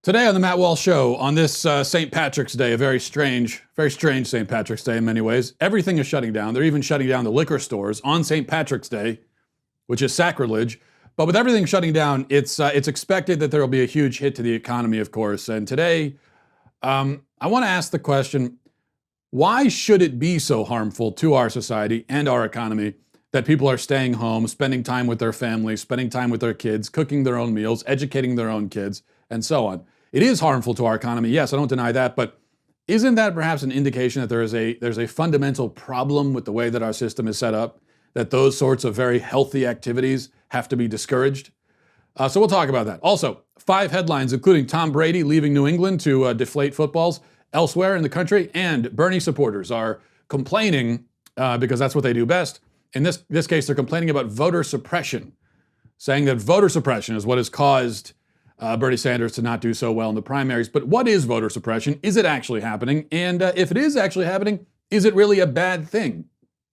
Today on the Matt Walsh Show, on this St. Patrick's Day, a very strange St. Patrick's Day in many ways, everything is shutting down. They're even shutting down the liquor stores on St. Patrick's Day, which is sacrilege. But with everything shutting down, it's expected that there will be a huge hit to the economy, of course. And today, I want to ask the question, why should it be so harmful to our society and our economy that people are staying home, spending time with their families, spending time with their kids, cooking their own meals, educating their own kids, and so on? It is harmful to our economy, yes, I don't deny that, but isn't that perhaps an indication that there's a fundamental problem with the way that our system is set up, that those sorts of very healthy activities have to be discouraged? So we'll talk about that. Also, 5 headlines, including Tom Brady leaving New England to deflate footballs elsewhere in the country, and Bernie supporters are complaining because that's what they do best. In this case, they're complaining about voter suppression, saying that voter suppression is what has caused Bernie Sanders to not do so well in the primaries. But what is voter suppression? Is it actually happening? And if it is actually happening, is it really a bad thing?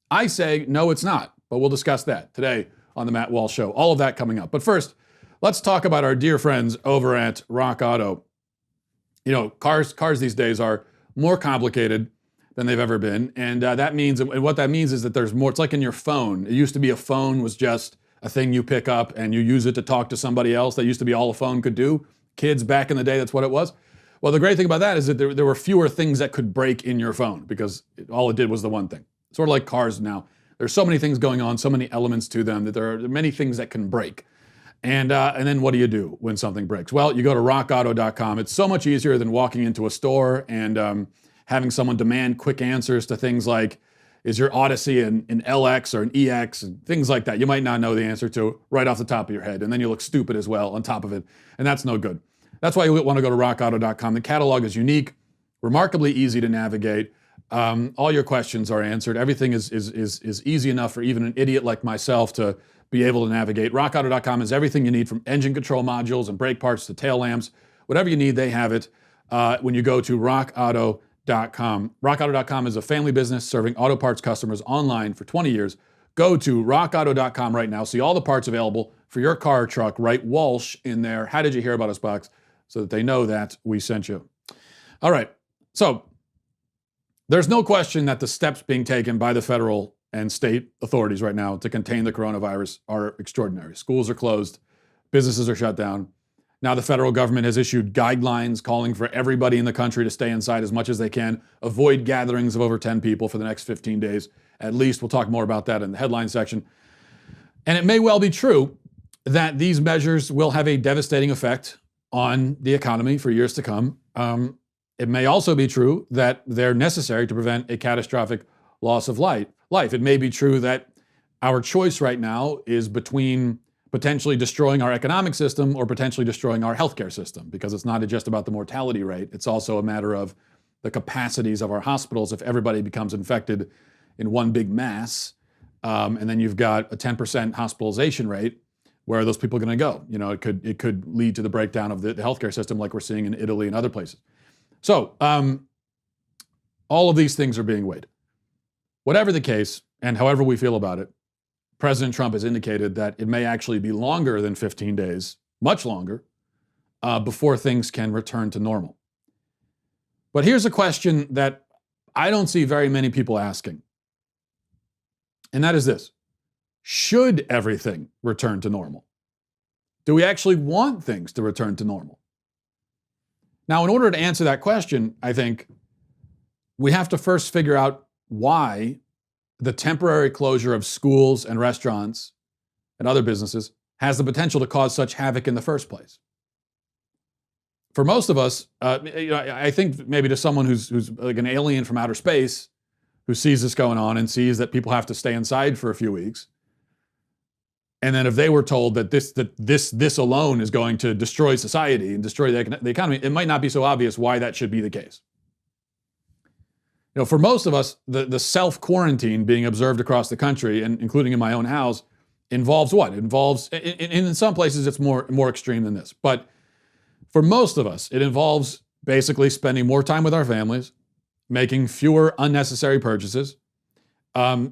I say, no, it's not. But we'll discuss that today on the Matt Walsh Show. All of that coming up. But first, let's talk about our dear friends over at Rock Auto. You know, cars these days are more complicated than they've ever been. And that means, and what that means is that there's more. It's like in your phone. It used to be a phone was just a thing you pick up and you use it to talk to somebody else. That used to be all a phone could do. Kids back in the day, that's what it was. Well, the great thing about that is that there were fewer things that could break in your phone because all it did was the one thing. Sort of like cars now. There's so many things going on, so many elements to them that there are many things that can break. And then what do you do when something breaks? Well, you go to rockauto.com. It's so much easier than walking into a store and having someone demand quick answers to things like, is your Odyssey an LX or an EX, and things like that. You might not know the answer to right off the top of your head, and then you look stupid as well on top of it, and that's no good. That's why you want to go to rockauto.com. The catalog is unique, remarkably easy to navigate. All your questions are answered. Everything is easy enough for even an idiot like myself to be able to navigate. Rockauto.com is everything you need, from engine control modules and brake parts to tail lamps. Whatever you need, they have it when you go to rockauto.com. RockAuto.com is a family business serving auto parts customers online for 20 years. Go to rockauto.com right now. See all the parts available for your car or truck. Write Walsh in there. How did you hear about us box so that they know that we sent you. All right. So there's no question that the steps being taken by the federal and state authorities right now to contain the coronavirus are extraordinary. Schools are closed. Businesses are shut down. Now the federal government has issued guidelines calling for everybody in the country to stay inside as much as they can, avoid gatherings of over 10 people for the next 15 days at least. We'll talk more about that in the headline section. And it may well be true that these measures will have a devastating effect on the economy for years to come. It may also be true that they're necessary to prevent a catastrophic loss of life. It may be true that our choice right now is between potentially destroying our economic system or potentially destroying our healthcare system, because it's not just about the mortality rate. It's also a matter of the capacities of our hospitals if everybody becomes infected in one big mass. And then you've got a 10% hospitalization rate. Where are those people going to go? You know, it could lead to the breakdown of the healthcare system like we're seeing in Italy and other places. So all of these things are being weighed. Whatever the case, and however we feel about it, President Trump has indicated that it may actually be longer than 15 days, much longer, before things can return to normal. But here's a question that I don't see very many people asking. And that is this: should everything return to normal? Do we actually want things to return to normal? Now, in order to answer that question, I think we have to first figure out why the temporary closure of schools and restaurants and other businesses has the potential to cause such havoc in the first place. For most of us, I think maybe to someone who's like an alien from outer space, who sees this going on and sees that people have to stay inside for a few weeks, and then if they were told that this alone is going to destroy society and destroy the economy, it might not be so obvious why that should be the case. You know, for most of us, the self-quarantine being observed across the country, and including in my own house, involves what? It involves, in some places it's more extreme than this, but for most of us, it involves basically spending more time with our families, making fewer unnecessary purchases,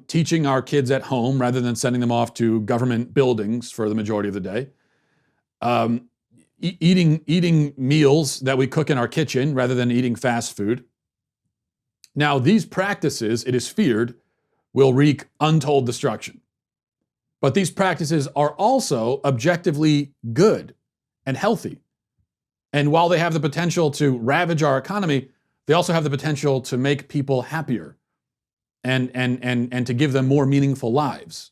teaching our kids at home rather than sending them off to government buildings for the majority of the day. eating meals that we cook in our kitchen rather than eating fast food. Now, these practices, it is feared, will wreak untold destruction. But these practices are also objectively good and healthy. And while they have the potential to ravage our economy, they also have the potential to make people happier and to give them more meaningful lives.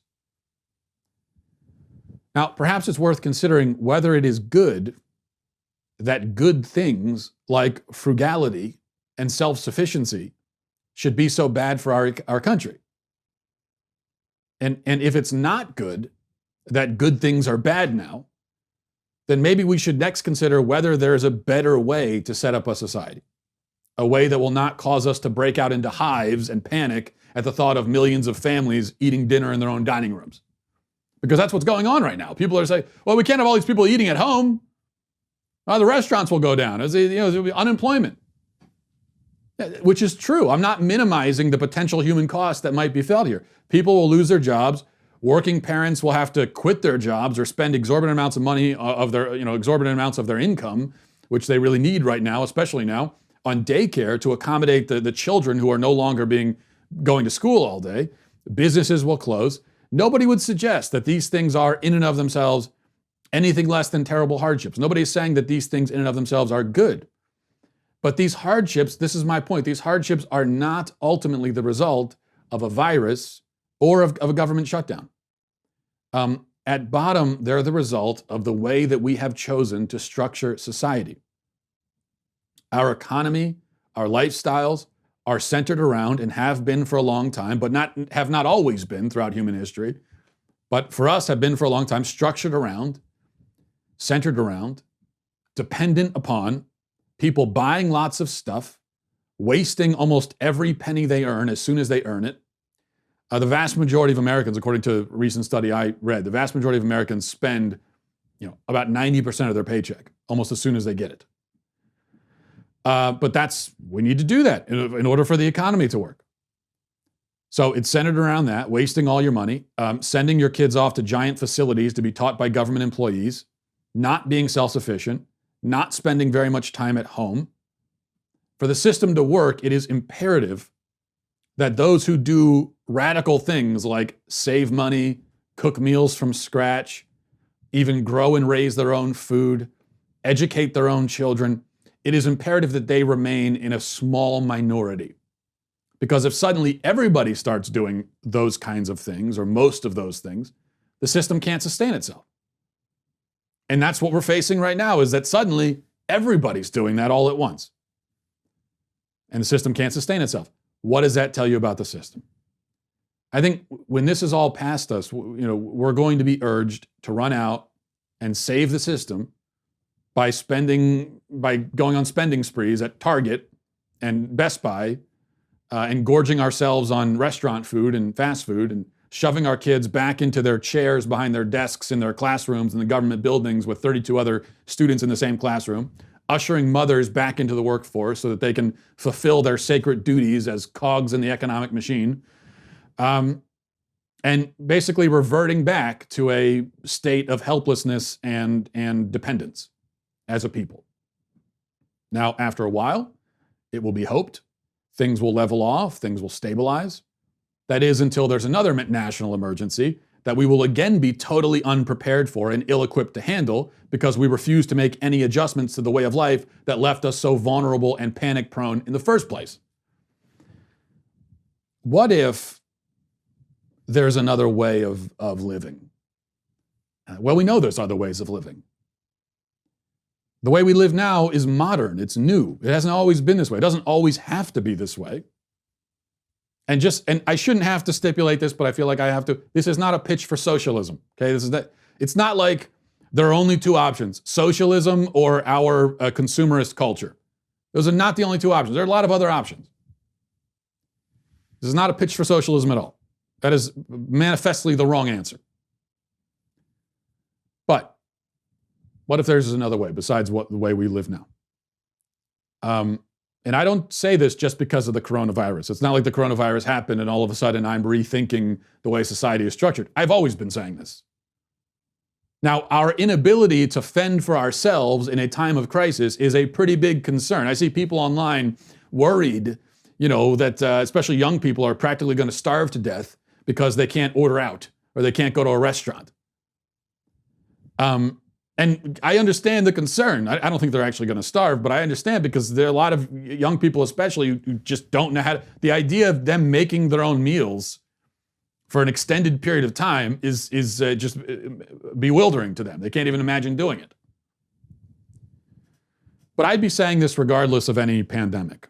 Now, perhaps it's worth considering whether it is good that good things like frugality and self-sufficiency should be so bad for our country. And if it's not good that good things are bad now, then maybe we should next consider whether there's a better way to set up a society, a way that will not cause us to break out into hives and panic at the thought of millions of families eating dinner in their own dining rooms. Because that's what's going on right now. People are saying, well, we can't have all these people eating at home. The restaurants will go down. There'll be unemployment. Which is true. I'm not minimizing the potential human cost that might be felt here. People will lose their jobs. Working parents will have to quit their jobs or spend exorbitant amounts of money exorbitant amounts of their income, which they really need right now, especially now, on daycare to accommodate the children who are no longer going to school all day. Businesses will close. Nobody would suggest that these things are in and of themselves anything less than terrible hardships. Nobody's saying that these things in and of themselves are good. But these hardships, this is my point, these hardships are not ultimately the result of a virus or of a government shutdown. At bottom, they're the result of the way that we have chosen to structure society. Our economy, our lifestyles are centered around and have been for a long time, but have not always been throughout human history, but for us have been for a long time structured around, centered around, dependent upon people buying lots of stuff, wasting almost every penny they earn as soon as they earn it. The vast majority of Americans, according to a recent study I read, the vast majority of Americans spend, about 90% of their paycheck almost as soon as they get it. But we need to do that in order for the economy to work. So it's centered around that, wasting all your money, sending your kids off to giant facilities to be taught by government employees, not being self-sufficient, not spending very much time at home. For the system to work, it is imperative that those who do radical things like save money, cook meals from scratch, even grow and raise their own food, educate their own children, it is imperative that they remain in a small minority. Because if suddenly everybody starts doing those kinds of things, or most of those things, the system can't sustain itself. And that's what we're facing right now, is that suddenly everybody's doing that all at once. And the system can't sustain itself. What does that tell you about the system? I think when this is all past us, we're going to be urged to run out and save the system by going on spending sprees at Target and Best Buy, and gorging ourselves on restaurant food and fast food, and shoving our kids back into their chairs behind their desks in their classrooms in the government buildings with 32 other students in the same classroom, ushering mothers back into the workforce so that they can fulfill their sacred duties as cogs in the economic machine, and basically reverting back to a state of helplessness and dependence as a people. Now, after a while, it will be hoped, things will level off, things will stabilize. That is, until there's another national emergency that we will again be totally unprepared for and ill-equipped to handle because we refuse to make any adjustments to the way of life that left us so vulnerable and panic-prone in the first place. What if there's another way of living? Well, we know there's other ways of living. The way we live now is modern, it's new. It hasn't always been this way. It doesn't always have to be this way. And I shouldn't have to stipulate this, but I feel like I have to. This is not a pitch for socialism, okay? It's not like there are only two options, socialism or our consumerist culture. Those are not the only two options. There are a lot of other options. This is not a pitch for socialism at all. That is manifestly the wrong answer. But what if there's another way besides the way we live now? And I don't say this just because of the coronavirus. It's not like the coronavirus happened and all of a sudden I'm rethinking the way society is structured. I've always been saying this. Now, our inability to fend for ourselves in a time of crisis is a pretty big concern. I see people online worried, that especially young people are practically going to starve to death because they can't order out or they can't go to a restaurant. And I understand the concern. I don't think they're actually going to starve, but I understand because there are a lot of young people especially who just don't know how to, the idea of them making their own meals for an extended period of time is just bewildering to them. They can't even imagine doing it. But I'd be saying this regardless of any pandemic,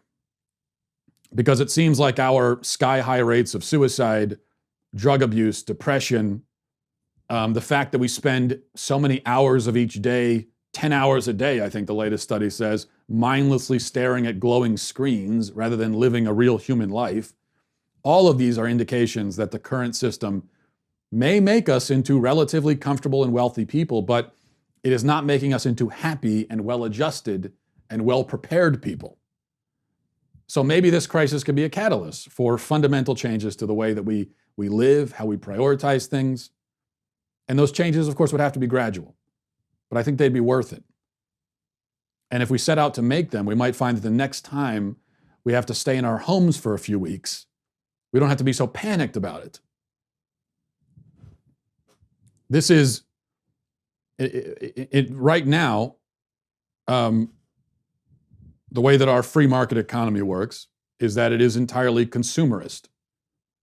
because it seems like our sky-high rates of suicide, drug abuse, depression, the fact that we spend so many hours of each day, 10 hours a day, I think the latest study says, mindlessly staring at glowing screens rather than living a real human life. All of these are indications that the current system may make us into relatively comfortable and wealthy people, but it is not making us into happy and well-adjusted and well-prepared people. So maybe this crisis could be a catalyst for fundamental changes to the way that we live, how we prioritize things. And those changes, of course, would have to be gradual, but I think they'd be worth it. And if we set out to make them, we might find that the next time we have to stay in our homes for a few weeks, we don't have to be so panicked about it. This is, right now, the way that our free market economy works is that it is entirely consumerist.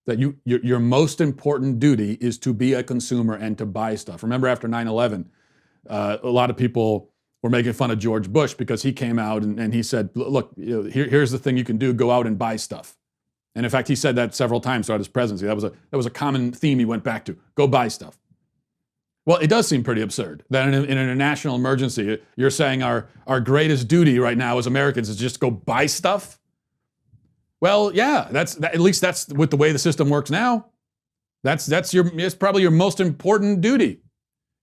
That your most important duty is to be a consumer and to buy stuff. Remember after 9/11, a lot of people were making fun of George Bush because he came out and he said, look, here's the thing you can do, go out and buy stuff. And in fact, he said that several times throughout his presidency. That was a common theme he went back to, go buy stuff. Well, it does seem pretty absurd that in a national emergency, you're saying our greatest duty right now as Americans is just go buy stuff? Well, yeah, at least that's with the way the system works now. It's probably your most important duty,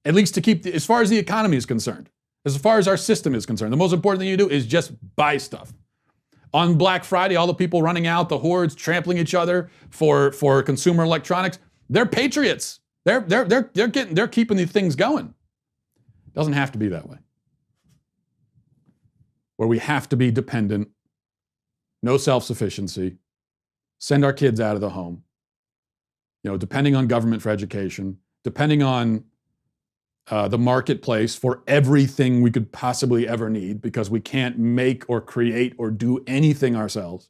at least to keep, as far as the economy is concerned, as far as our system is concerned, the most important thing you do is just buy stuff. On Black Friday, all the people running out, the hordes trampling each other for consumer electronics, they're patriots. They're keeping these things going. It doesn't have to be that way. Where we have to be dependent, no self-sufficiency, send our kids out of the home, depending on government for education, depending on the marketplace for everything we could possibly ever need because we can't make or create or do anything ourselves.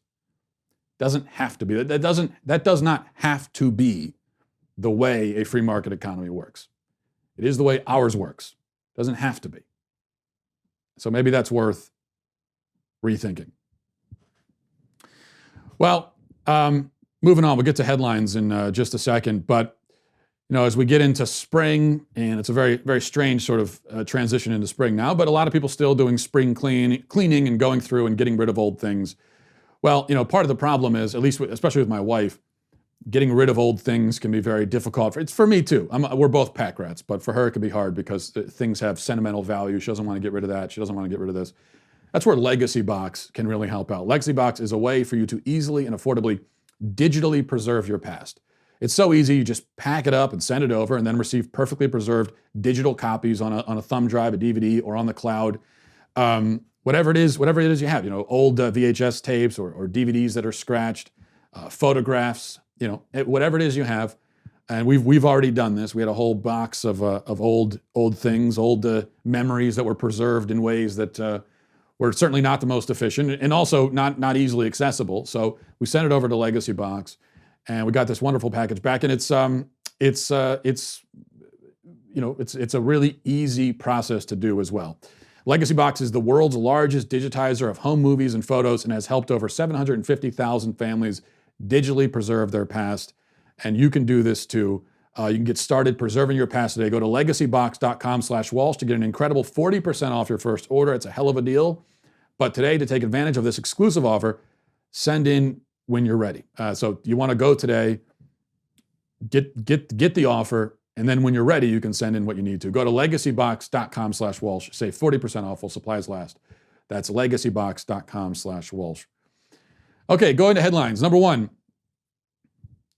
Doesn't have to be. That does not have to be the way a free market economy works. It is the way ours works. Doesn't have to be. So maybe that's worth rethinking. Well, moving on, we'll get to headlines in just a second, but as we get into spring, and it's a very, very strange sort of transition into spring now, but a lot of people still doing spring cleaning and going through and getting rid of old things. Well, part of the problem is, at least especially with my wife, getting rid of old things can be very difficult. It's for me too. We're both pack rats, but for her it can be hard because things have sentimental value. She doesn't want to get rid of that. She doesn't want to get rid of this. That's where Legacy Box can really help out. Legacy Box is a way for you to easily and affordably digitally preserve your past. It's so easy. You just pack it up and send it over and then receive perfectly preserved digital copies on a thumb drive, a DVD, or on the cloud. Whatever it is you have, old VHS tapes or DVDs that are scratched, photographs, whatever it is you have. And we've already done this. We had a whole box of old things, old memories that were preserved in ways that were certainly not the most efficient and also not easily accessible. So we sent it over to Legacy Box, and we got this wonderful package back. And it's a really easy process to do as well. Legacy Box is the world's largest digitizer of home movies and photos and has helped over 750,000 families digitally preserve their past. And you can do this too. You can get started preserving your past today. Go to legacybox.com/Walsh to get an incredible 40% off your first order. It's a hell of a deal. But today, to take advantage of this exclusive offer, send in when you're ready. So you want to go today, get the offer, and then when you're ready, you can send in what you need to. Go to legacybox.com/Walsh. Save 40% off while supplies last. That's legacybox.com/Walsh. Okay, going to headlines. Number one,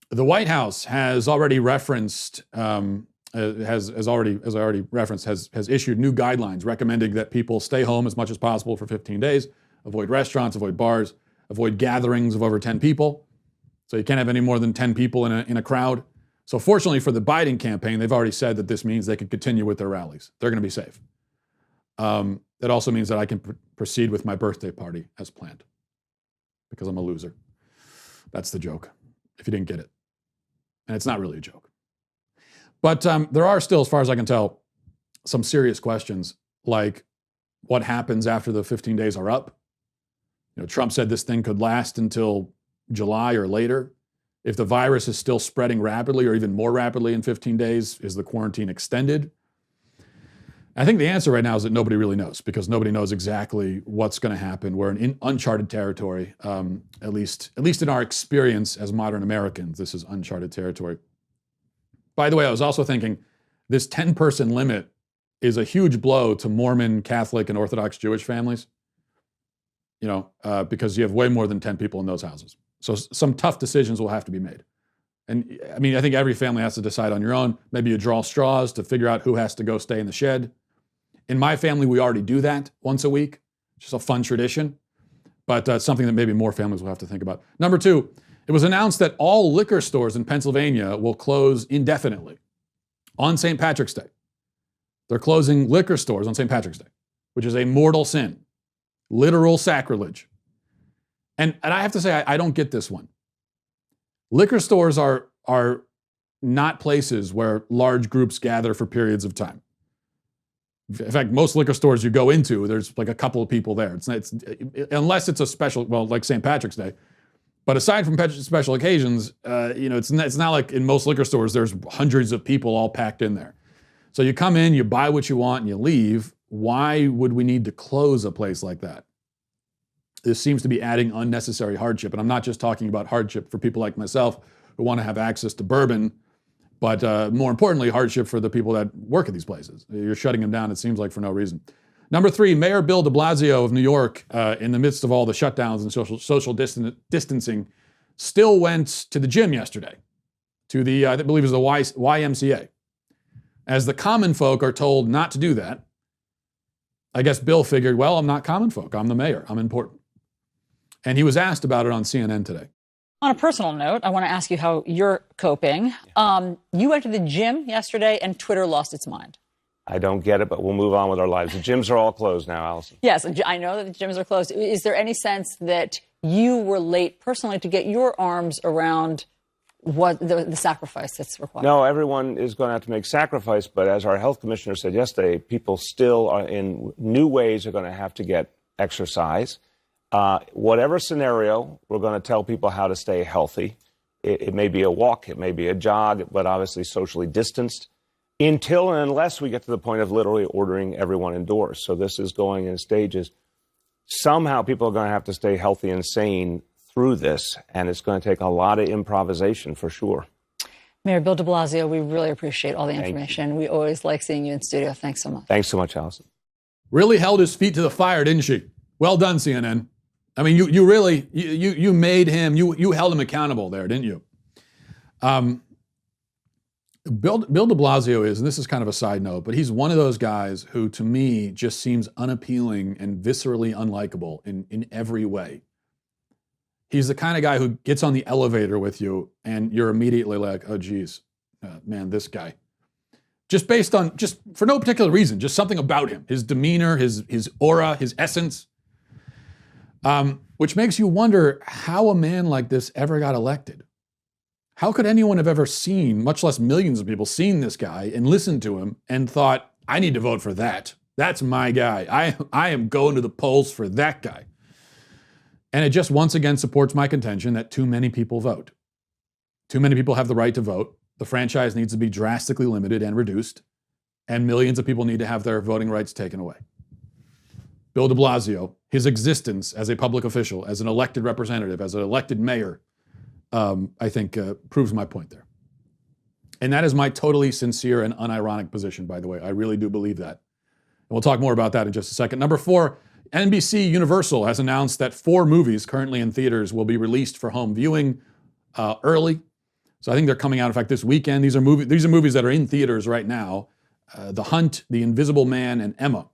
the White House has already referenced as I already referenced, has issued new guidelines recommending that people stay home as much as possible for 15 days, avoid restaurants, avoid bars, avoid gatherings of over 10 people. So you can't have any more than 10 people in a crowd. So fortunately for the Biden campaign, they've already said that this means they can continue with their rallies. They're going to be safe. It also means that I can proceed with my birthday party as planned because I'm a loser. That's the joke, if you didn't get it. And it's not really a joke. But there are still, as far as I can tell, some serious questions like what happens after the 15 days are up. You know, Trump said this thing could last until July or later. If the virus is still spreading rapidly or even more rapidly in 15 days, is the quarantine extended? I think the answer right now is that nobody really knows because nobody knows exactly what's going to happen. We're in uncharted territory, at least in our experience as modern Americans. This is uncharted territory. By the way, I was also thinking this 10-person limit is a huge blow to Mormon, Catholic, and Orthodox Jewish families, you know, because you have way more than 10 people in those houses. So some tough decisions will have to be made. And I mean, I think every family has to decide on your own. Maybe you draw straws to figure out who has to go stay in the shed. In my family, we already do that once a week. Just a fun tradition, but something that maybe more families will have to think about. Number two, it was announced that all liquor stores in Pennsylvania will close indefinitely on St. Patrick's Day. They're closing liquor stores on St. Patrick's Day, which is a mortal sin, literal sacrilege. And I have to say, I don't get this one. Liquor stores are not places where large groups gather for periods of time. In fact, most liquor stores you go into, there's like a couple of people there. It's unless it's a special, well, like St. Patrick's Day. But aside from special occasions, you know, it's not like in most liquor stores there's hundreds of people all packed in there. So you come in, you buy what you want, and you leave. Why would we need to close a place like that? This seems to be adding unnecessary hardship, and I'm not just talking about hardship for people like myself who want to have access to bourbon. But more importantly, hardship for the people that work at these places. You're shutting them down, it seems like, for no reason. Number three, Mayor Bill de Blasio of New York, in the midst of all the shutdowns and social distancing, still went to the gym yesterday, to the, I believe it was the YMCA. As the common folk are told not to do that, I guess Bill figured, well, I'm not common folk. I'm the mayor. I'm important. And he was asked about it on CNN today. On a personal note, I want to ask you how you're coping. You went to the gym yesterday and Twitter lost its mind. I don't get it, but we'll move on with our lives. The gyms are all closed now, Allison. Yes, I know that the gyms are closed. Is there any sense that you were late personally to get your arms around what the sacrifice that's required? No, everyone is going to have to make sacrifice, but as our health commissioner said yesterday, people still are in new ways are going to have to get exercise. Whatever scenario, we're going to tell people how to stay healthy. It may be a walk, it may be a jog, but obviously socially distanced until and unless we get to the point of literally ordering everyone indoors. So this is going in stages. Somehow people are going to have to stay healthy and sane through this, and it's going to take a lot of improvisation for sure. Mayor Bill de Blasio, we really appreciate all the information. We always like seeing you in studio. Thanks so much. Thanks so much, Allison. Really held his feet to the fire, didn't she? Well done, CNN. I mean, you really made him, you held him accountable there, didn't you? Bill de Blasio is, and this is kind of a side note, but he's one of those guys who, to me, just seems unappealing and viscerally unlikable in every way. He's the kind of guy who gets on the elevator with you and you're immediately like, oh, geez, man, this guy. Just for no particular reason, just something about him, his demeanor, his aura, his essence. Which makes you wonder how a man like this ever got elected. How could anyone have ever seen, much less millions of people, seen this guy and listened to him and thought, I need to vote for that. That's my guy. I am going to the polls for that guy. And it just once again supports my contention that too many people vote. Too many people have the right to vote. The franchise needs to be drastically limited and reduced. And millions of people need to have their voting rights taken away. Bill de Blasio, his existence as a public official, as an elected representative, as an elected mayor, I think proves my point there. And that is my totally sincere and unironic position, by the way. I really do believe that. And we'll talk more about that in just a second. Number four, NBC Universal has announced that 4 movies currently in theaters will be released for home viewing early. So I think they're coming out. In fact, this weekend, these are movies that are in theaters right now. The Hunt, The Invisible Man, and Emma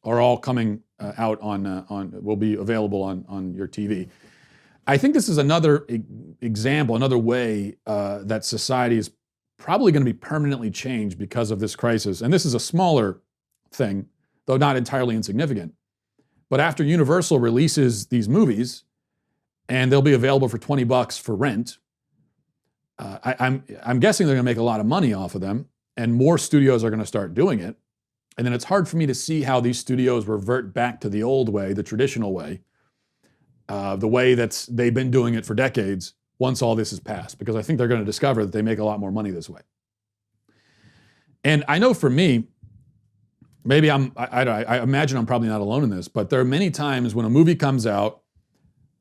are all coming out will be available on your TV. I think this is another example, another way that society is probably going to be permanently changed because of this crisis. And this is a smaller thing, though not entirely insignificant. But after Universal releases these movies, and they'll be available for $20 for rent, I'm guessing they're going to make a lot of money off of them, and more studios are going to start doing it. And then it's hard for me to see how these studios revert back to the old way, the traditional way, the way that they've been doing it for decades once all this is passed, because I think they're going to discover that they make a lot more money this way. And I know for me, maybe I imagine I'm probably not alone in this, but there are many times when a movie comes out,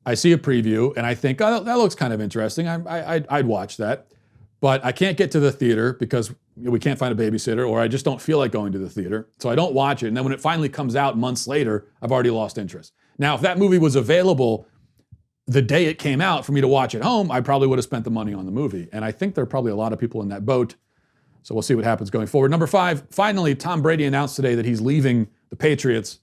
I see a preview and I think, oh, that looks kind of interesting. I'd watch that. But I can't get to the theater because we can't find a babysitter, or I just don't feel like going to the theater. So I don't watch it. And then when it finally comes out months later, I've already lost interest. Now, if that movie was available the day it came out for me to watch at home, I probably would have spent the money on the movie. And I think there are probably a lot of people in that boat. So we'll see what happens going forward. Number 5, finally, Tom Brady announced today that he's leaving the Patriots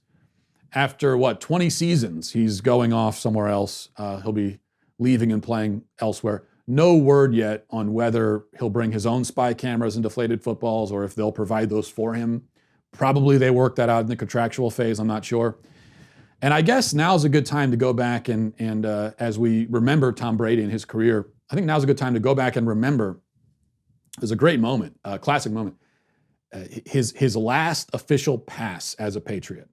after, 20 seasons. He's going off somewhere else. He'll be leaving and playing elsewhere. No word yet on whether he'll bring his own spy cameras and deflated footballs or if they'll provide those for him. Probably they work that out in the contractual phase, I'm not sure. And I guess now's a good time to go back and as we remember Tom Brady and his career, I think now's a good time to go back and remember. There's a great moment, a classic moment. His last official pass as a Patriot.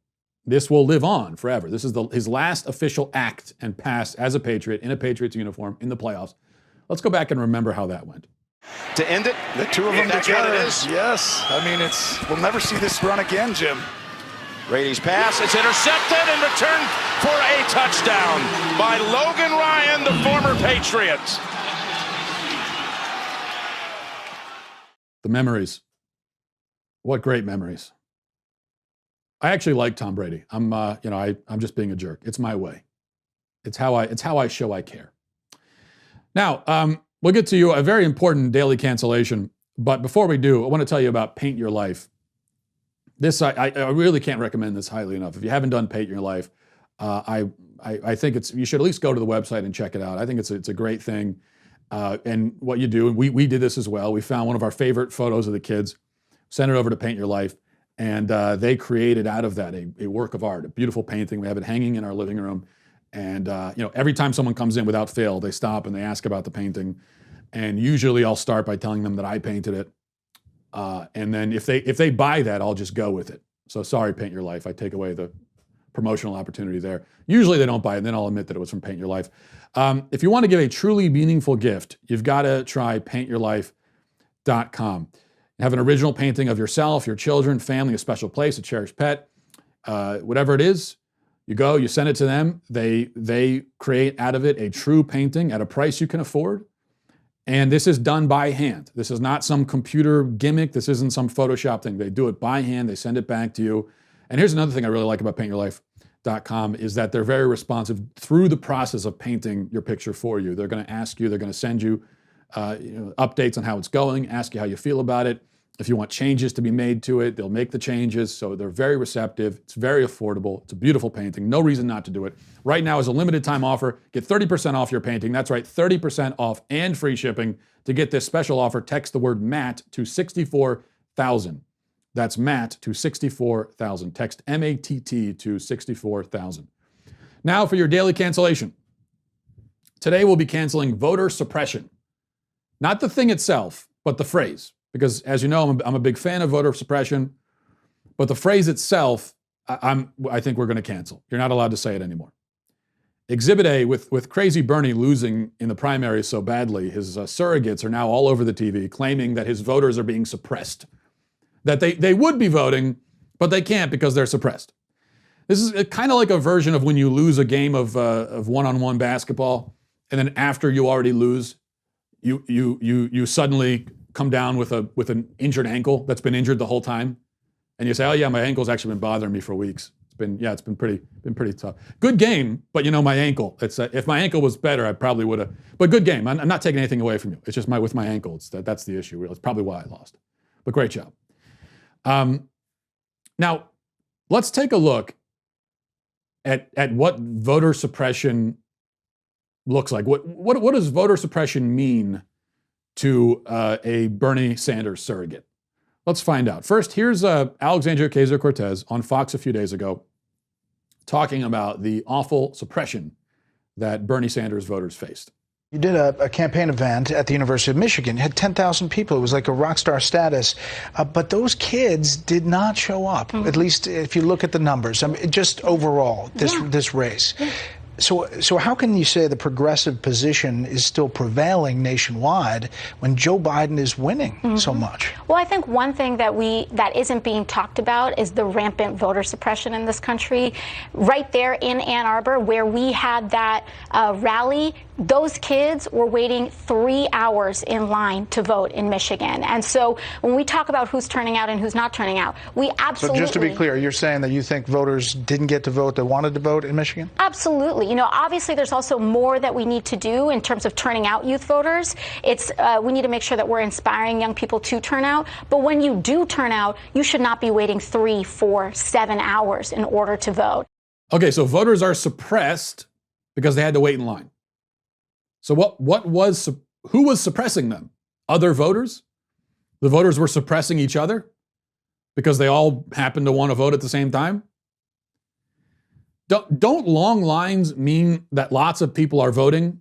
This will live on forever. This is his last official act and pass as a Patriot in a Patriots uniform in the playoffs. Let's go back and remember how that went. To end it, the two of them together. Yes. I mean, we'll never see this run again, Jim. Brady's pass, it's intercepted and returned for a touchdown by Logan Ryan, the former Patriot. The memories. What great memories. I actually like Tom Brady. I'm just being a jerk. It's my way. It's how I show I care. Now, we'll get to you a very important daily cancellation. But before we do, I want to tell you about Paint Your Life. This, I really can't recommend this highly enough. If you haven't done Paint Your Life, I think you should at least go to the website and check it out. I think it's a great thing. And what you do, and we did this as well. We found one of our favorite photos of the kids, sent it over to Paint Your Life, and they created out of that a work of art, a beautiful painting. We have it hanging in our living room. And every time someone comes in, without fail, they stop and they ask about the painting. And usually I'll start by telling them that I painted it. And then if they buy that, I'll just go with it. So sorry, Paint Your Life. I take away the promotional opportunity there. Usually they don't buy it, and then I'll admit that it was from Paint Your Life. If you want to give a truly meaningful gift, you've got to try paintyourlife.com. Have an original painting of yourself, your children, family, a special place, a cherished pet, whatever it is. You go, you send it to them. They create out of it a true painting at a price you can afford. And this is done by hand. This is not some computer gimmick. This isn't some Photoshop thing. They do it by hand. They send it back to you. And here's another thing I really like about paintyourlife.com is that they're very responsive through the process of painting your picture for you. They're going to ask you, they're going to send you, updates on how it's going, ask you how you feel about it. If you want changes to be made to it, they'll make the changes. So they're very receptive. It's very affordable. It's a beautiful painting. No reason not to do it. Right now is a limited time offer. Get 30% off your painting. That's right, 30% off and free shipping. To get this special offer, text the word Matt to 64,000. That's Matt to 64,000. Text M-A-T-T to 64,000. Now for your daily cancellation. Today we'll be canceling voter suppression. Not the thing itself, but the phrase. Because as you know, I'm a big fan of voter suppression, but the phrase itself, I think we're going to cancel. You're not allowed to say it anymore. Exhibit A, with Crazy Bernie losing in the primaries so badly, his surrogates are now all over the TV claiming that his voters are being suppressed. That they would be voting, but they can't because they're suppressed. This is kind of like a version of when you lose a game of one-on-one basketball, and then after you already lose, you suddenly come down with an injured ankle that's been injured the whole time, and you say, oh yeah, my ankle's actually been bothering me for weeks. It's it's been pretty tough. Good game, but my ankle. It's if my ankle was better, I probably would have. But good game. I'm not taking anything away from you. It's just with my ankle. That's the issue. Really, it's probably why I lost. But great job. Now, let's take a look at what voter suppression looks like. What does voter suppression mean to a Bernie Sanders surrogate? Let's find out. First, here's Alexandria Ocasio-Cortez on Fox a few days ago talking about the awful suppression that Bernie Sanders voters faced. You did a campaign event at the University of Michigan. It had 10,000 people. It was like a rock star status. But those kids did not show up, at least if you look at the numbers. I mean, just overall, this race. Yeah. So how can you say the progressive position is still prevailing nationwide when Joe Biden is winning so much? Well, I think one thing that isn't being talked about is the rampant voter suppression in this country. Right there in Ann Arbor, where we had that rally, those kids were waiting 3 hours in line to vote in Michigan. And so when we talk about who's turning out and who's not turning out, we absolutely... So just to be clear, you're saying that you think voters didn't get to vote that wanted to vote in Michigan? Absolutely. Obviously there's also more that we need to do in terms of turning out youth voters. We need to make sure that we're inspiring young people to turn out. But when you do turn out, you should not be waiting 3, 4, 7 hours in order to vote. Okay, so voters are suppressed because they had to wait in line. So who was suppressing them? Other voters? The voters were suppressing each other because they all happened to want to vote at the same time? Don't long lines mean that lots of people are voting,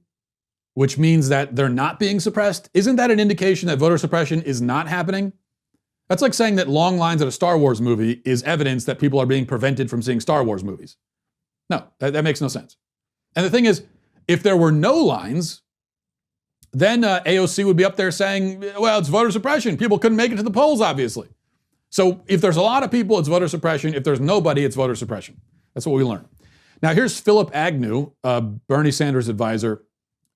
which means that they're not being suppressed? Isn't that an indication that voter suppression is not happening? That's like saying that long lines at a Star Wars movie is evidence that people are being prevented from seeing Star Wars movies. No, that makes no sense. And the thing is, if there were no lines, then AOC would be up there saying, well, it's voter suppression. People couldn't make it to the polls, obviously. So if there's a lot of people, it's voter suppression. If there's nobody, it's voter suppression. That's what we learned. Now, here's Philip Agnew, Bernie Sanders advisor,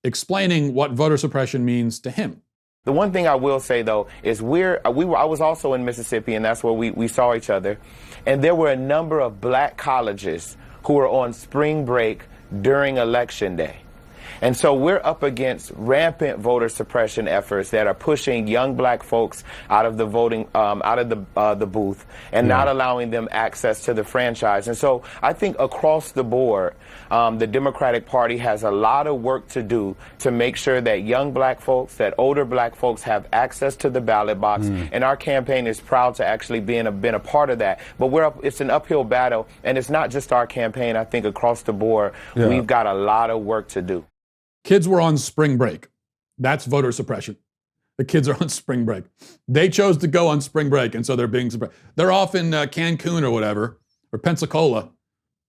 explaining what voter suppression means to him. The one thing I will say, though, is I was also in Mississippi, and that's where we saw each other. And there were a number of black colleges who were on spring break during Election Day. And so we're up against rampant voter suppression efforts that are pushing young black folks out of the voting, out of the booth, and not allowing them access to the franchise. And so I think across the board, the Democratic Party has a lot of work to do to make sure that young black folks, that older black folks have access to the ballot box. And our campaign is proud to actually been a part of that. But it's an uphill battle, and it's not just our campaign. I think across the board, we've got a lot of work to do. Kids were on spring break. That's voter suppression. The kids are on spring break. They chose to go on spring break, and so they're being suppressed. They're off in Cancun or whatever, or Pensacola,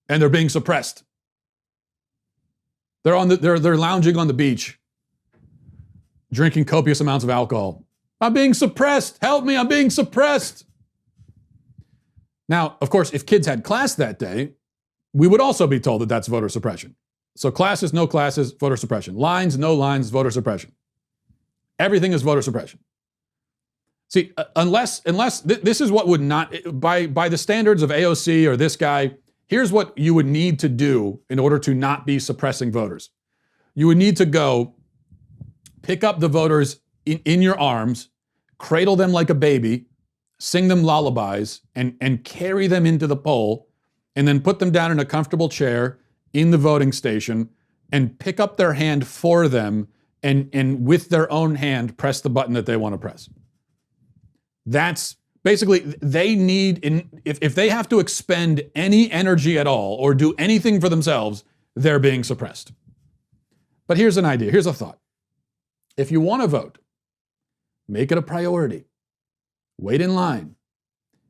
and they're being suppressed. They're lounging on the beach, drinking copious amounts of alcohol. I'm being suppressed. Help me, I'm being suppressed. Now, of course, if kids had class that day, we would also be told that that's voter suppression. So classes, no classes, voter suppression. Lines, no lines, voter suppression. Everything is voter suppression. See, unless this is what would not, by the standards of AOC or this guy, here's what you would need to do in order to not be suppressing voters. You would need to go pick up the voters in your arms, cradle them like a baby, sing them lullabies, and carry them into the poll, and then put them down in a comfortable chair in the voting station and pick up their hand for them and with their own hand press the button that they want to press. That's basically, they need, if they have to expend any energy at all or do anything for themselves, they're being suppressed. But here's an idea, here's a thought. If you want to vote, make it a priority. Wait in line.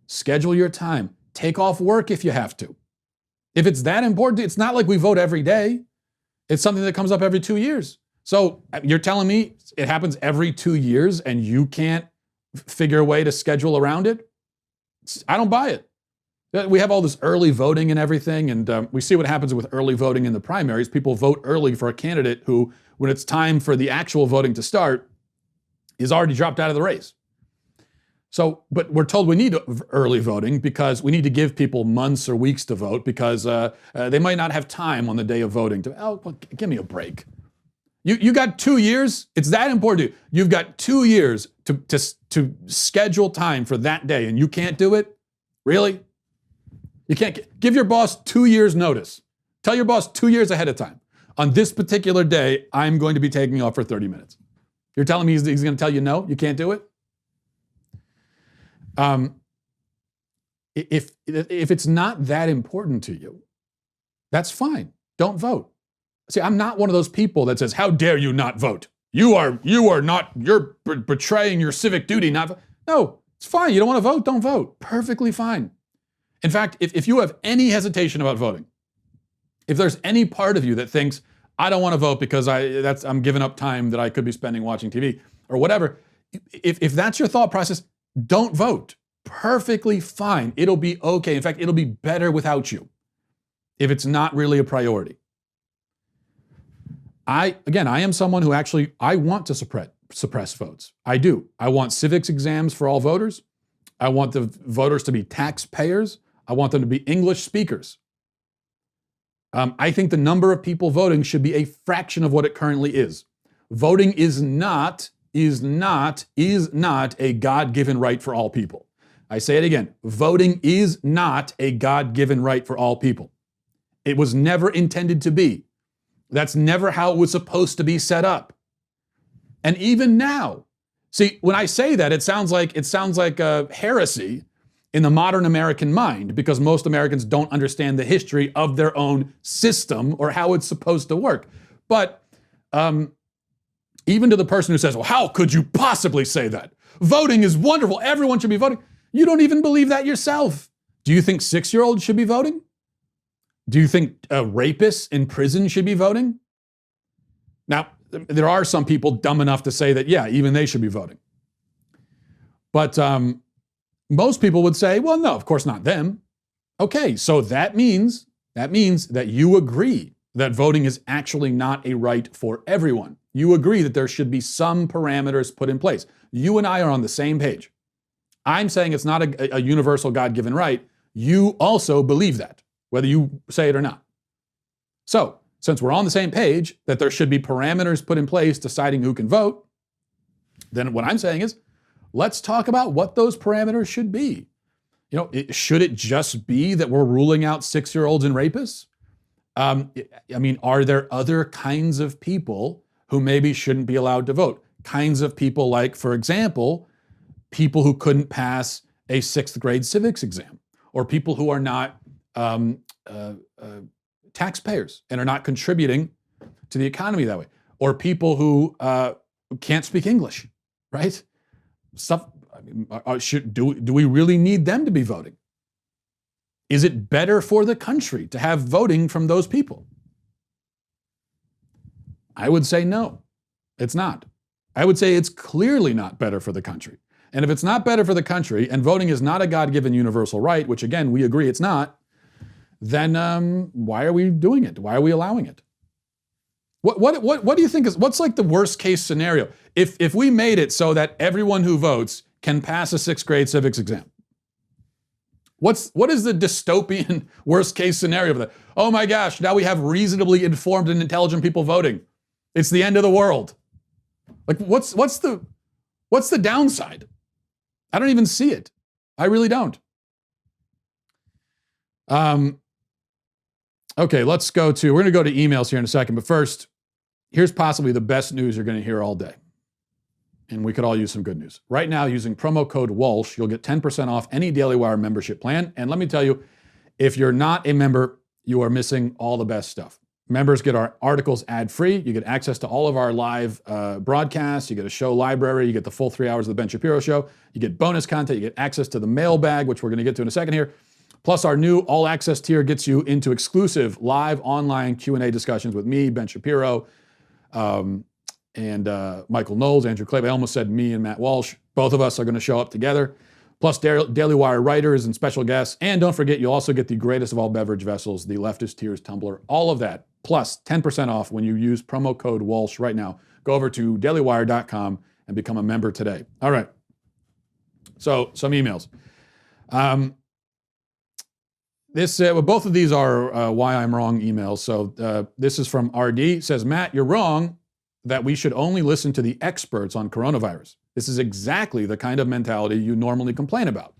Schedule your time. Take off work if you have to. If it's that important, it's not like we vote every day. It's something that comes up every 2 years. So you're telling me it happens every 2 years and you can't figure a way to schedule around it? I don't buy it. We have all this early voting and everything, and we see what happens with early voting in the primaries. People vote early for a candidate who, when it's time for the actual voting to start, is already dropped out of the race. So, but we're told we need early voting because we need to give people months or weeks to vote because they might not have time on the day of voting give me a break. You got 2 years. It's that important to you. You've got 2 years to schedule time for that day, and you can't do it? Really? You can't give your boss 2 years notice. Tell your boss 2 years ahead of time. On this particular day, I'm going to be taking off for 30 minutes. You're telling me he's going to tell you no? You can't do it? If it's not that important to you, that's fine. Don't vote. See, I'm not one of those people that says, "How dare you not vote? You're betraying your civic duty." No, it's fine. You don't want to vote? Don't vote. Perfectly fine. In fact, if you have any hesitation about voting, if there's any part of you that thinks, "I don't want to vote because I'm giving up time that I could be spending watching TV," or whatever, if that's your thought process, don't vote. Perfectly fine. It'll be okay. In fact, it'll be better without you if it's not really a priority. I am someone who I want to suppress votes. I do. I want civics exams for all voters. I want the voters to be taxpayers. I want them to be English speakers. I think the number of people voting should be a fraction of what it currently is. Voting is not a God-given right for all people. I say it again. Voting is not a God-given right for all people. It was never intended to be. That's never how it was supposed to be set up. And even now, see, when I say that, it sounds like a heresy in the modern American mind because most Americans don't understand the history of their own system or how it's supposed to work. But even to the person who says, "Well, how could you possibly say that? Voting is wonderful. Everyone should be voting." You don't even believe that yourself. Do you think 6-year-olds should be voting? Do you think rapists in prison should be voting? Now, there are some people dumb enough to say that, yeah, even they should be voting. But most people would say, well, no, of course not them. Okay, so that means that you agree that voting is actually not a right for everyone. You agree that there should be some parameters put in place. You and I are on the same page. I'm saying it's not a universal God-given right. You also believe that, whether you say it or not. So, since we're on the same page that there should be parameters put in place deciding who can vote, then what I'm saying is, let's talk about what those parameters should be. Should it just be that we're ruling out 6-year-olds and rapists? Are there other kinds of people who maybe shouldn't be allowed to vote? Kinds of people like, for example, people who couldn't pass a 6th grade civics exam, or people who are not taxpayers and are not contributing to the economy that way, or people who can't speak English, right? Do we really need them to be voting? Is it better for the country to have voting from those people? I would say no, it's not. I would say it's clearly not better for the country. And if it's not better for the country, and voting is not a God-given universal right, which again, we agree it's not, then why are we doing it? Why are we allowing it? What do you think what's like the worst case scenario? If we made it so that everyone who votes can pass a 6th grade civics exam, what is the dystopian worst case scenario of that? Oh my gosh, now we have reasonably informed and intelligent people voting. It's the end of the world. Like what's the downside? I don't even see it. I really don't. Okay, we're going to go to emails here in a second, but first, here's possibly the best news you're going to hear all day. And we could all use some good news. Right now, using promo code Walsh, you'll get 10% off any Daily Wire membership plan. And let me tell you, if you're not a member, you are missing all the best stuff. Members get our articles ad-free. You get access to all of our live broadcasts. You get a show library. You get the full 3 hours of the Ben Shapiro Show. You get bonus content. You get access to the mailbag, which we're going to get to in a second here. Plus, our new all-access tier gets you into exclusive live online Q&A discussions with me, Ben Shapiro, and Michael Knowles, Andrew Clay. I almost said me and Matt Walsh. Both of us are going to show up together. Plus Daily Wire writers and special guests. And don't forget, you'll also get the greatest of all beverage vessels, the Leftist Tears tumbler, all of that. Plus 10% off when you use promo code Walsh right now. Go over to dailywire.com and become a member today. All right. So some emails. Both of these are why I'm wrong emails. So this is from RD. It says, Matt, you're wrong that we should only listen to the experts on coronavirus. This is exactly the kind of mentality you normally complain about.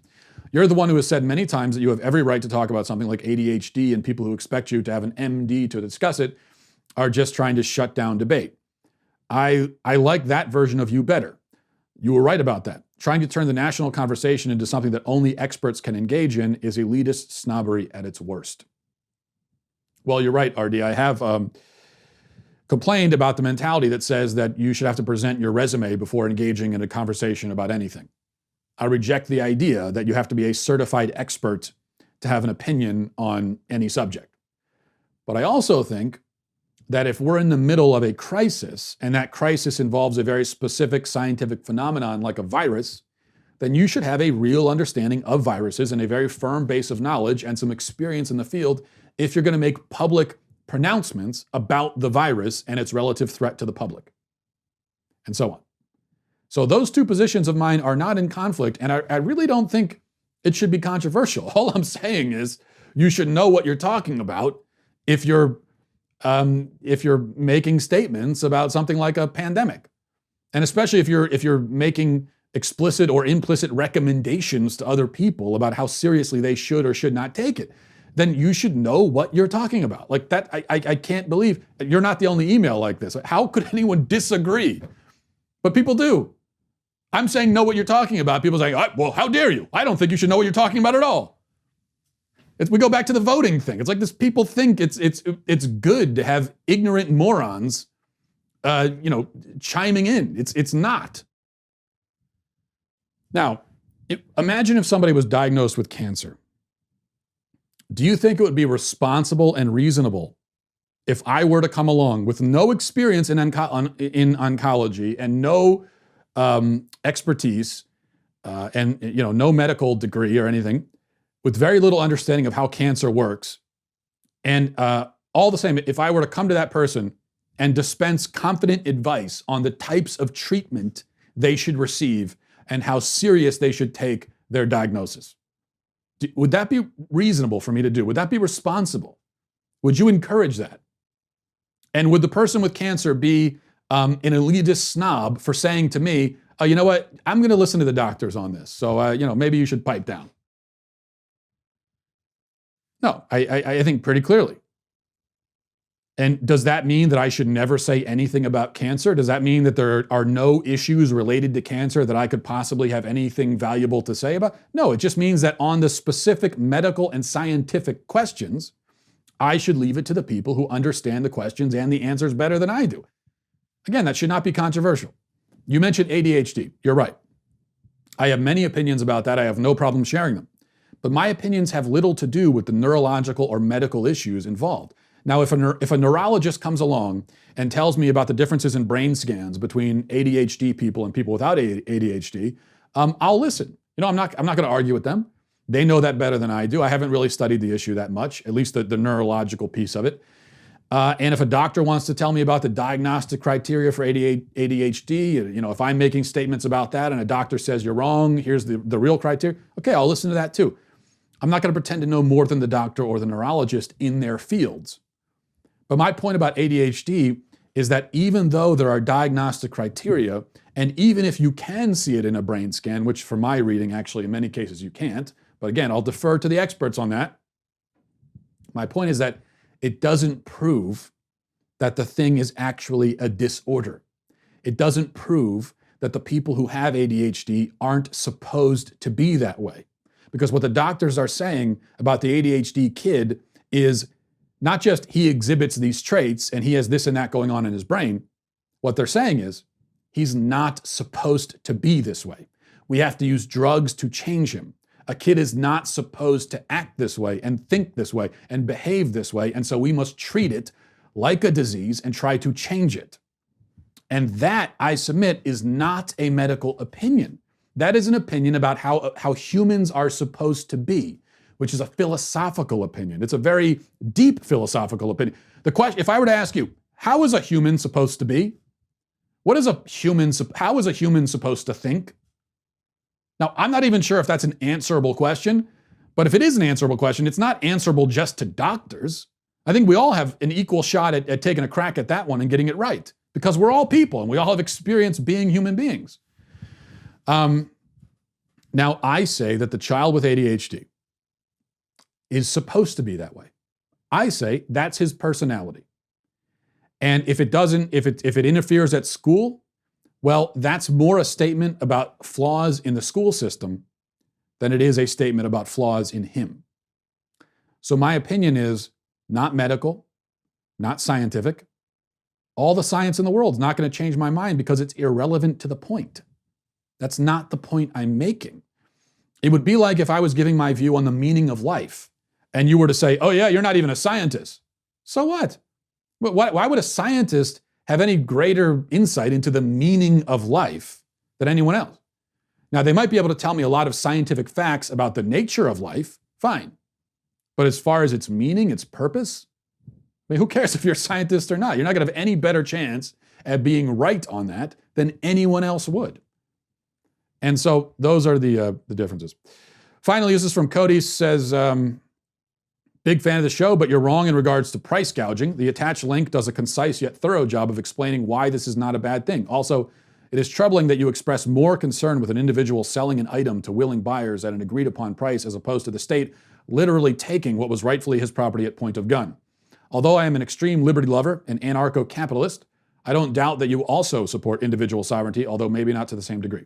You're the one who has said many times that you have every right to talk about something like ADHD, and people who expect you to have an MD to discuss it are just trying to shut down debate. I like that version of you better. You were right about that. Trying to turn the national conversation into something that only experts can engage in is elitist snobbery at its worst. Well, you're right, RD. I have complained about the mentality that says that you should have to present your resume before engaging in a conversation about anything. I reject the idea that you have to be a certified expert to have an opinion on any subject. But I also think that if we're in the middle of a crisis, and that crisis involves a very specific scientific phenomenon like a virus, then you should have a real understanding of viruses and a very firm base of knowledge and some experience in the field if you're going to make public pronouncements about the virus and its relative threat to the public, and so on. So those two positions of mine are not in conflict, and I really don't think it should be controversial. All I'm saying is you should know what you're talking about if you're making statements about something like a pandemic, and especially if you're making explicit or implicit recommendations to other people about how seriously they should or should not take it, then you should know what you're talking about. Like that, I can't believe you're not the only email like this. How could anyone disagree? But people do. I'm saying know what you're talking about. People say, well, how dare you? I don't think you should know what you're talking about at all. We go back to the voting thing. It's like this: people think it's good to have ignorant morons, chiming in. It's not. Now, imagine if somebody was diagnosed with cancer. Do you think it would be responsible and reasonable if I were to come along with no experience in oncology and no expertise and no medical degree or anything, with very little understanding of how cancer works, and all the same, if I were to come to that person and dispense confident advice on the types of treatment they should receive and how serious they should take their diagnosis, would that be reasonable for me to do? Would that be responsible? Would you encourage that? And would the person with cancer be an elitist snob for saying to me, oh, you know what, I'm going to listen to the doctors on this, so maybe you should pipe down? No, I think pretty clearly. And does that mean that I should never say anything about cancer? Does that mean that there are no issues related to cancer that I could possibly have anything valuable to say about? No, it just means that on the specific medical and scientific questions, I should leave it to the people who understand the questions and the answers better than I do. Again, that should not be controversial. You mentioned ADHD. You're right. I have many opinions about that. I have no problem sharing them. But my opinions have little to do with the neurological or medical issues involved. Now, if a neurologist comes along and tells me about the differences in brain scans between ADHD people and people without ADHD, I'll listen. I'm not going to argue with them. They know that better than I do. I haven't really studied the issue that much, at least the neurological piece of it. And if a doctor wants to tell me about the diagnostic criteria for ADHD, if I'm making statements about that and a doctor says you're wrong, here's the real criteria, okay, I'll listen to that too. I'm not going to pretend to know more than the doctor or the neurologist in their fields. But my point about ADHD is that even though there are diagnostic criteria, and even if you can see it in a brain scan, which for my reading, actually in many cases you can't, but again, I'll defer to the experts on that. My point is that it doesn't prove that the thing is actually a disorder. It doesn't prove that the people who have ADHD aren't supposed to be that way. Because what the doctors are saying about the ADHD kid is not just he exhibits these traits and he has this and that going on in his brain. What they're saying is he's not supposed to be this way. We have to use drugs to change him. A kid is not supposed to act this way and think this way and behave this way, and so we must treat it like a disease and try to change it. And that, I submit, is not a medical opinion. That is an opinion about how humans are supposed to be, which is a philosophical opinion. It's a very deep philosophical opinion. The question, if I were to ask you, how is a human supposed to be? How is a human supposed to think? Now, I'm not even sure if that's an answerable question, but if it is an answerable question, it's not answerable just to doctors. I think we all have an equal shot at taking a crack at that one and getting it right, because we're all people and we all have experience being human beings. Now, I say that the child with ADHD is supposed to be that way. I say that's his personality. And if it interferes at school, well, that's more a statement about flaws in the school system than it is a statement about flaws in him. So my opinion is not medical, not scientific. All the science in the world is not going to change my mind because it's irrelevant to the point. That's not the point I'm making. It would be like if I was giving my view on the meaning of life and you were to say, oh yeah, you're not even a scientist. So what? Why would a scientist have any greater insight into the meaning of life than anyone else? Now, they might be able to tell me a lot of scientific facts about the nature of life, fine. But as far as its meaning, its purpose, I mean, who cares if you're a scientist or not? You're not going to have any better chance at being right on that than anyone else would. And so those are the differences. Finally, this is from Cody, says, big fan of the show, but you're wrong in regards to price gouging. The attached link does a concise yet thorough job of explaining why this is not a bad thing. Also, it is troubling that you express more concern with an individual selling an item to willing buyers at an agreed upon price as opposed to the state literally taking what was rightfully his property at point of gun. Although I am an extreme liberty lover and anarcho-capitalist, I don't doubt that you also support individual sovereignty, although maybe not to the same degree.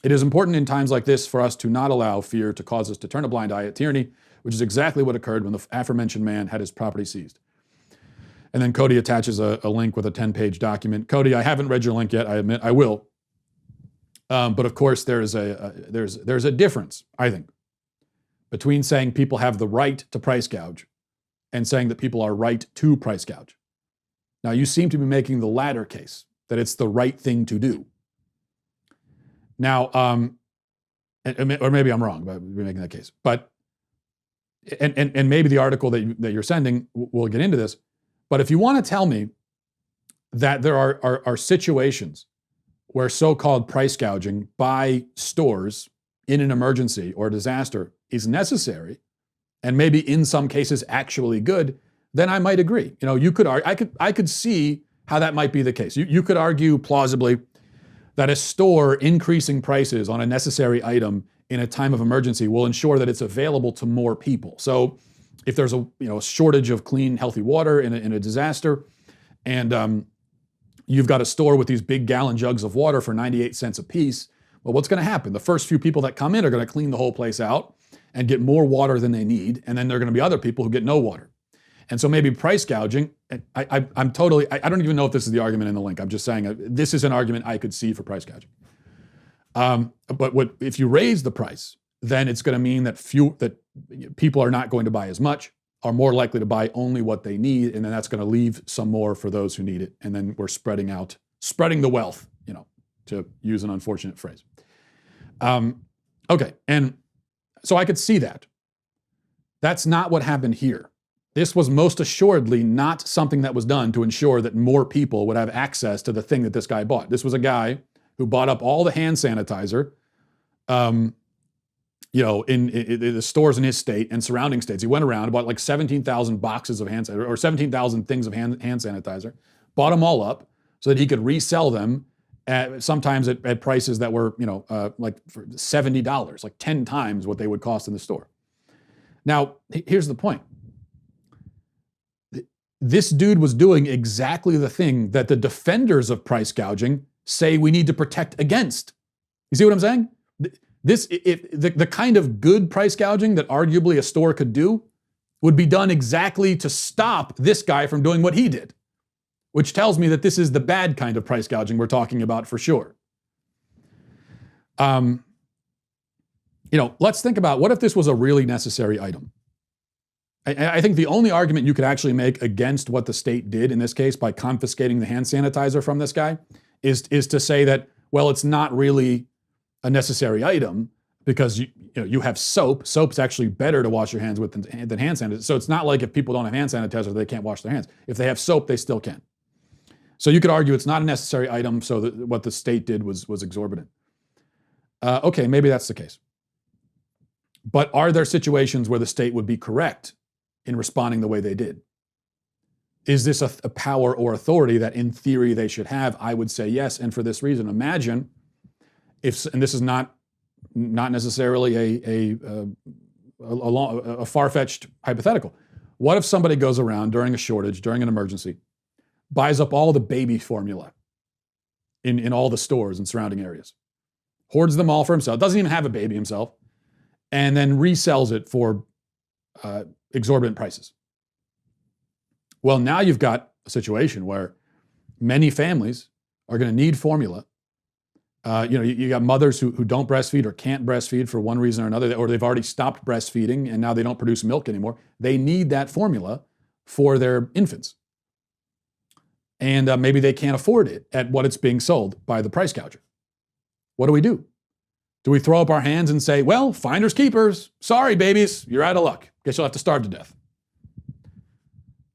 It is important in times like this for us to not allow fear to cause us to turn a blind eye at tyranny, which is exactly what occurred when the aforementioned man had his property seized. And then Cody attaches a link with a 10-page document. Cody, I haven't read your link yet, I admit, I will. But of course, there's a difference, I think, between saying people have the right to price gouge and saying that people are right to price gouge. Now, you seem to be making the latter case, that it's the right thing to do. Now, or maybe I'm wrong about making that case, but and maybe the article that you're sending will get into this. But if you want to tell me that there are situations where so-called price gouging by stores in an emergency or disaster is necessary, and maybe in some cases actually good, then I might agree. You know, you could I could see how that might be the case. You could argue plausibly that a store increasing prices on a necessary item in a time of emergency will ensure that it's available to more people. So if there's a shortage of clean, healthy water in a disaster, and you've got a store with these big gallon jugs of water for 98 cents a piece, well, what's going to happen? The first few people that come in are going to clean the whole place out and get more water than they need, and then there are going to be other people who get no water. And so maybe price gouging, I don't even know if this is the argument in the link. I'm just saying this is an argument I could see for price gouging. But if you raise the price, then it's going to mean that people are not going to buy as much, are more likely to buy only what they need, and then that's going to leave some more for those who need it. And then we're spreading the wealth, to use an unfortunate phrase. Okay, and so I could see that. That's not what happened here. This was most assuredly not something that was done to ensure that more people would have access to the thing that this guy bought. This was a guy who bought up all the hand sanitizer, in the stores in his state and surrounding states. He went around and bought like 17,000 boxes of hand sanitizer, or 17,000 things of hand sanitizer, bought them all up so that he could resell them sometimes at prices that were, like for $70, like 10 times what they would cost in the store. Now, here's the point. This dude was doing exactly the thing that the defenders of price gouging say we need to protect against. You see what I'm saying? The kind of good price gouging that arguably a store could do would be done exactly to stop this guy from doing what he did, which tells me that this is the bad kind of price gouging we're talking about for sure. Let's think about, what if this was a really necessary item? I think the only argument you could actually make against what the state did in this case by confiscating the hand sanitizer from this guy is to say that, well, it's not really a necessary item because you have soap. Soap's actually better to wash your hands with than hand sanitizer. So it's not like if people don't have hand sanitizer, they can't wash their hands. If they have soap, they still can. So you could argue it's not a necessary item, so that what the state did was exorbitant. Okay, maybe that's the case. But are there situations where the state would be correct in responding the way they did? Is this a power or authority that in theory they should have? I would say yes, and for this reason. Imagine if, and this is not necessarily a far-fetched hypothetical. What if somebody goes around during a shortage, during an emergency, buys up all the baby formula in all the stores and surrounding areas, hoards them all for himself, doesn't even have a baby himself, and then resells it for exorbitant prices? Well, now you've got a situation where many families are going to need formula. You got mothers who don't breastfeed or can't breastfeed for one reason or another, or they've already stopped breastfeeding and now they don't produce milk anymore. They need that formula for their infants. And maybe they can't afford it at what it's being sold by the price gouger. What do? Do we throw up our hands and say, well, finders keepers, sorry, babies, you're out of luck. Guess you'll have to starve to death?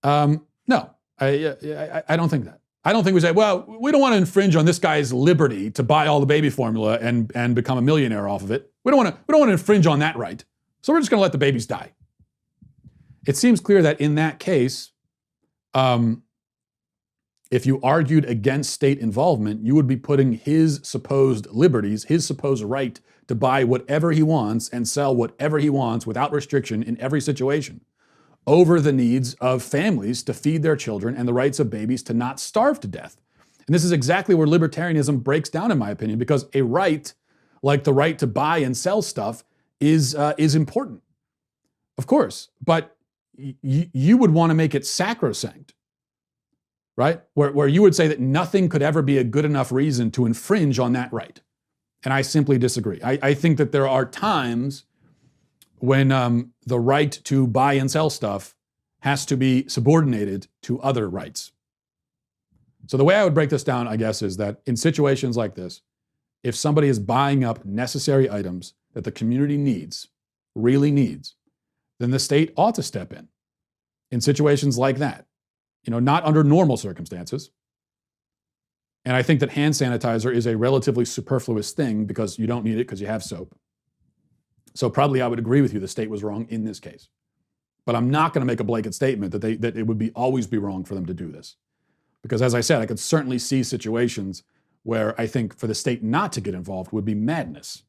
No, I don't think that. I don't think we say, well, we don't want to infringe on this guy's liberty to buy all the baby formula and become a millionaire off of it. We don't want to infringe on that right. So we're just going to let the babies die. It seems clear that in that case, if you argued against state involvement, you would be putting his supposed liberties, his supposed right to buy whatever he wants and sell whatever he wants without restriction in every situation, over the needs of families to feed their children and the rights of babies to not starve to death. And this is exactly where libertarianism breaks down, in my opinion, because a right like the right to buy and sell stuff is important, of course, but you would want to make it sacrosanct, right? Where you would say that nothing could ever be a good enough reason to infringe on that right. And I simply disagree. I think that there are times when the right to buy and sell stuff has to be subordinated to other rights. So the way I would break this down, I guess, is that in situations like this, if somebody is buying up necessary items that the community needs, really needs, then the state ought to step in situations like that. Not under normal circumstances. And I think that hand sanitizer is a relatively superfluous thing because you don't need it because you have soap. So probably I would agree with you, the state was wrong in this case. But I'm not going to make a blanket statement that it would always be wrong for them to do this. Because as I said, I could certainly see situations where I think for the state not to get involved would be madness.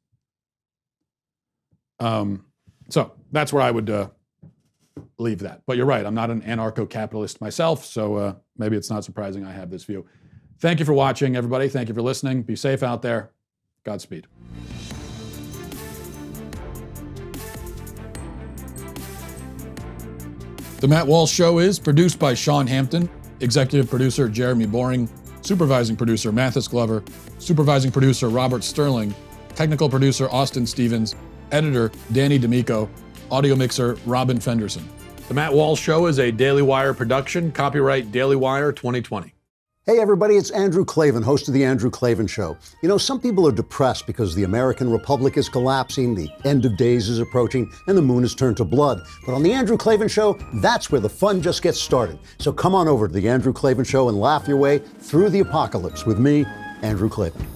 So that's where I would leave that. But you're right, I'm not an anarcho-capitalist myself, so maybe it's not surprising I have this view. Thank you for watching, everybody. Thank you for listening. Be safe out there. Godspeed. The Matt Walsh Show is produced by Sean Hampton, executive producer Jeremy Boring, supervising producer Mathis Glover, supervising producer Robert Sterling, technical producer Austin Stevens, editor Danny D'Amico, audio mixer Robin Fenderson. The Matt Walsh Show is a Daily Wire production, copyright Daily Wire 2020. Hey everybody, it's Andrew Klavan, host of The Andrew Klavan Show. Some people are depressed because the American Republic is collapsing, the end of days is approaching, and the moon has turned to blood. But on The Andrew Klavan Show, that's where the fun just gets started. So come on over to The Andrew Klavan Show and laugh your way through the apocalypse with me, Andrew Klavan.